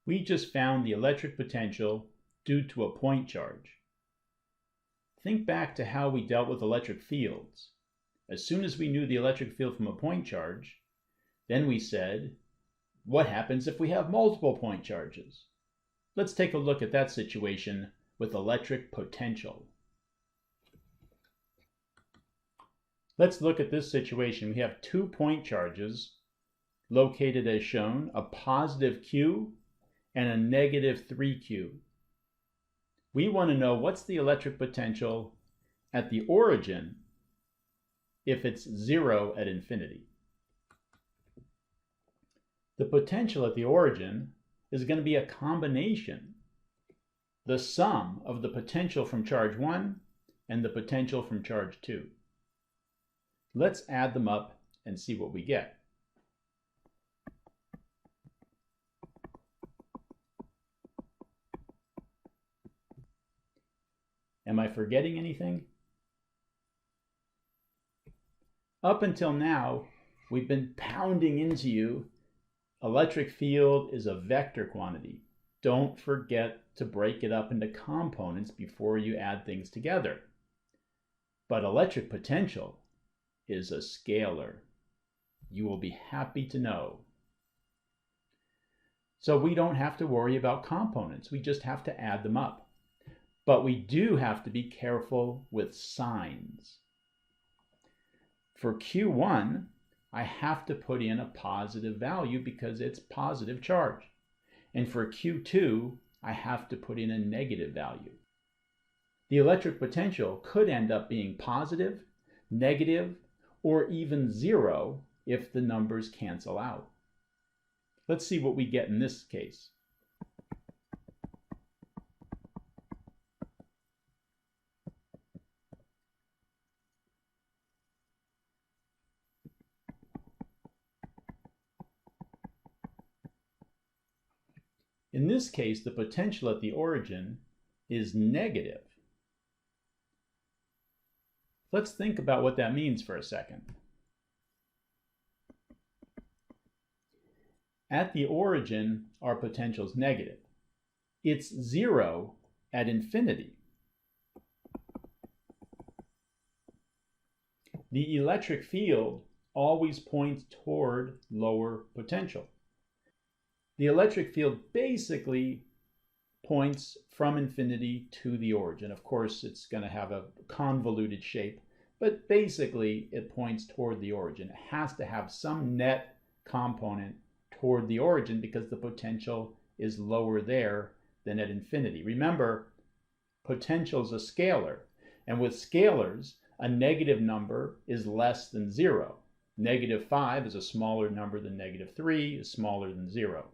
We just found the electric potential due to a point charge. Think back to how we dealt with electric fields. As soon as we knew the electric field from a point charge, then we said, what happens if we have multiple point charges? Let's take a look at that situation with electric potential. Let's look at this situation. We have 2 point charges located as shown, a positive Q and a negative 3Q. We want to know what's the electric potential at the origin if it's 0 at infinity. The potential at the origin is going to be a combination, the sum of the potential from charge 1 and the potential from charge 2. Let's add them up and see what we get. Am I forgetting anything? Up until now, we've been pounding into you, electric field is a vector quantity. Don't forget to break it up into components before you add things together. But electric potential is a scalar. You will be happy to know. So we don't have to worry about components. We just have to add them up. But we do have to be careful with signs. For Q1, I have to put in a positive value because it's positive charge. And for Q2, I have to put in a negative value. The electric potential could end up being positive, negative, or even 0 if the numbers cancel out. Let's see what we get in this case. In this case, the potential at the origin is negative. Let's think about what that means for a second. At the origin, our potential is negative. It's 0 at infinity. The electric field always points toward lower potential. The electric field basically points from infinity to the origin. Of course, it's going to have a convoluted shape, but basically it points toward the origin. It has to have some net component toward the origin because the potential is lower there than at infinity. Remember, potential is a scalar, and with scalars, a negative number is less than 0. -5 is a smaller number than -3, is smaller than 0.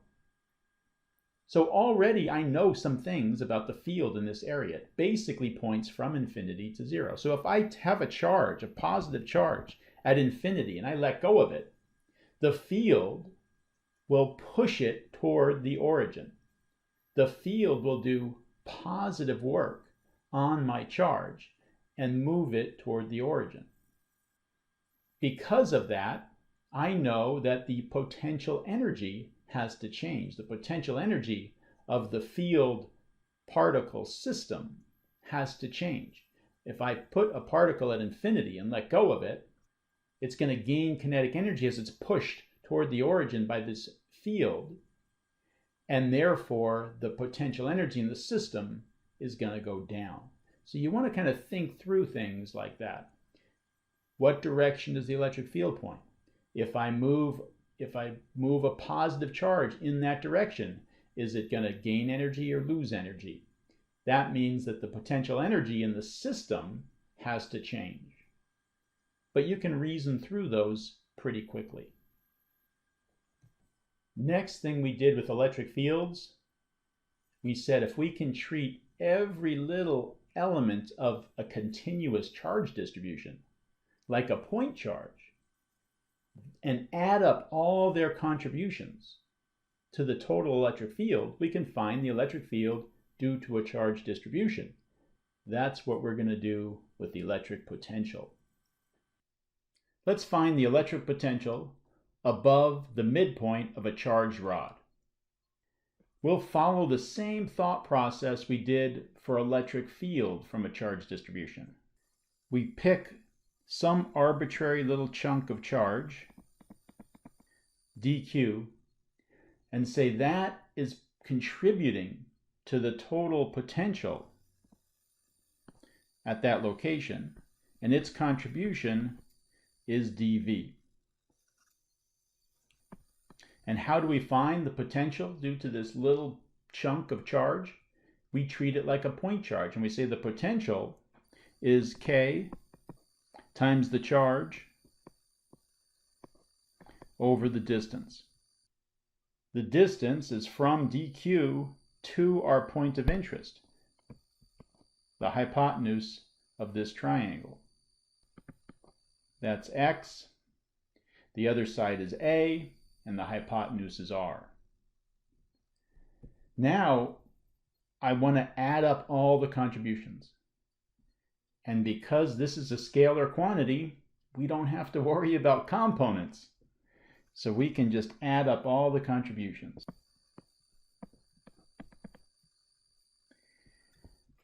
So already I know some things about the field in this area. It basically points from infinity to 0. So if I have a charge, a positive charge at infinity, and I let go of it, the field will push it toward the origin. The field will do positive work on my charge and move it toward the origin. Because of that, I know that the potential energy has to change. The potential energy of the field particle system has to change. If I put a particle at infinity and let go of it, it's going to gain kinetic energy as it's pushed toward the origin by this field, and therefore the potential energy in the system is going to go down. So you want to kind of think through things like that. What direction does the electric field point? If I move a positive charge in that direction, is it going to gain energy or lose energy? That means that the potential energy in the system has to change. But you can reason through those pretty quickly. Next thing we did with electric fields, we said if we can treat every little element of a continuous charge distribution like a point charge and add up all their contributions to the total electric field, we can find the electric field due to a charge distribution. That's what we're going to do with the electric potential. Let's find the electric potential above the midpoint of a charged rod. We'll follow the same thought process we did for electric field from a charge distribution. We pick some arbitrary little chunk of charge, dq, and say that is contributing to the total potential at that location, and its contribution is dV. And how do we find the potential due to this little chunk of charge? We treat it like a point charge, and we say the potential is K times the charge over the distance. The distance is from dq to our point of interest, the hypotenuse of this triangle. That's x, the other side is a, and the hypotenuse is r. Now, I want to add up all the contributions. And because this is a scalar quantity, we don't have to worry about components. So we can just add up all the contributions.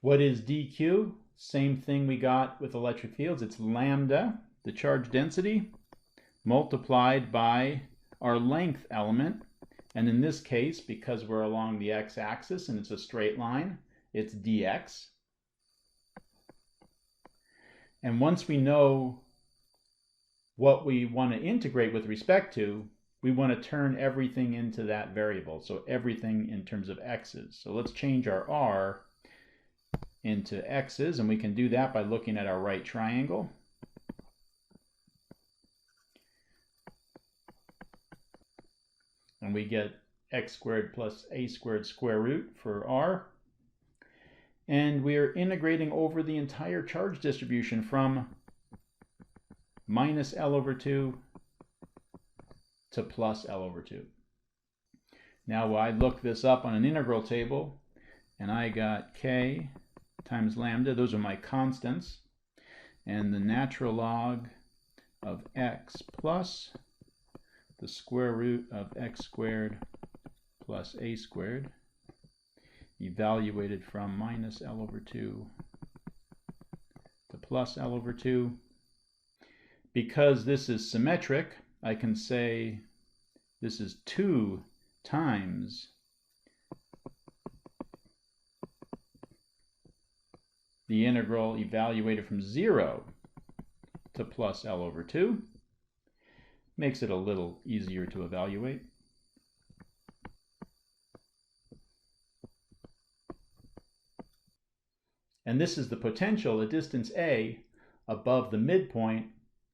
What is dq? Same thing we got with electric fields. It's lambda, the charge density, multiplied by our length element. And in this case, because we're along the x-axis and it's a straight line, it's dx. And once we know what we want to integrate with respect to, we want to turn everything into that variable. So everything in terms of x's. So let's change our r into x's, and we can do that by looking at our right triangle. And we get x squared plus a squared square root for r. And we are integrating over the entire charge distribution from minus L over 2 to plus L over 2. Now I look this up on an integral table, and I got k times lambda. Those are my constants. And the natural log of x plus the square root of x squared plus a squared, evaluated from minus L over 2 to plus L over 2. Because this is symmetric, I can say this is 2 times the integral evaluated from 0 to plus L over 2. Makes it a little easier to evaluate. And this is the potential at distance a above the midpoint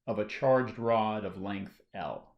of a charged rod of length L.